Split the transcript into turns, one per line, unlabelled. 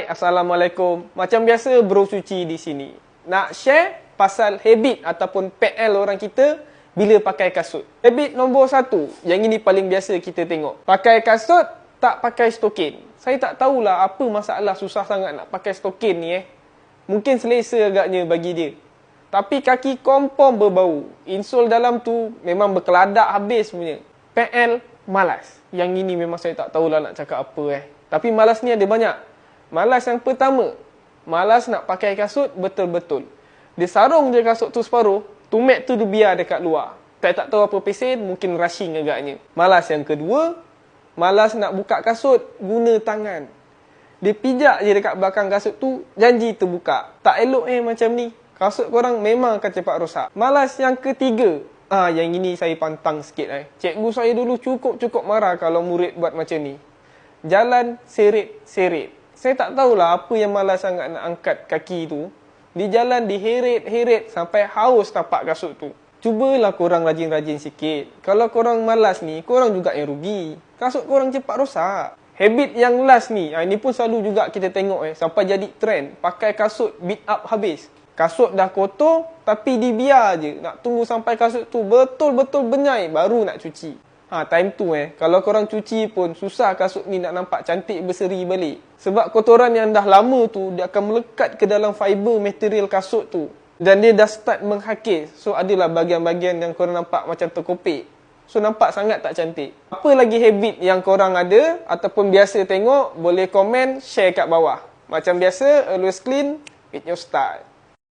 Assalamualaikum. Macam biasa Bro Suci di sini. Nak share pasal habit ataupun PL orang kita bila pakai kasut. Habit nombor 1, yang ini paling biasa kita tengok. Pakai kasut, tak pakai stokin. Saya tak tahulah apa masalah susah sangat nak pakai stokin ni Mungkin selesa agaknya bagi dia. Tapi kaki confirm berbau. Insole dalam tu memang berkeladak habis punya. PL malas. Yang ini memang saya tak tahulah nak cakap apa Tapi malas ni ada banyak. Malas yang pertama, malas nak pakai kasut betul-betul. Dia sarung je kasut tu separuh, tumit tu dia biar dekat luar. Tak tahu apa pesen, mungkin rushing agaknya. Malas yang kedua, malas nak buka kasut guna tangan. Dia pijak je dekat belakang kasut tu, janji terbuka. Tak elok macam ni. Kasut korang memang akan cepat rosak. Malas yang ketiga, yang ini saya pantang sikit Cikgu saya dulu cukup marah kalau murid buat macam ni. Jalan seret-seret. Saya tak tahulah apa yang malas sangat nak angkat kaki tu. Di jalan diheret-heret sampai haus tapak kasut tu. Cubalah korang rajin-rajin sikit. Kalau korang malas ni, korang juga yang rugi. Kasut korang cepat rosak. Habit yang last ni, ini pun selalu juga kita tengok sampai jadi trend. Pakai kasut beat up habis. Kasut dah kotor, tapi dibiar je. Nak tunggu sampai kasut tu betul-betul benyai, baru nak cuci. Time tu kalau korang cuci pun susah kasut ni nak nampak cantik berseri balik. Sebab kotoran yang dah lama tu, dia akan melekat ke dalam fiber material kasut tu. Dan dia dah start menghakis. So adalah bahagian-bahagian yang korang nampak macam terkopik. So nampak sangat tak cantik. Apa lagi habit yang korang ada ataupun biasa tengok, boleh komen, share kat bawah. Macam biasa, always clean with your style.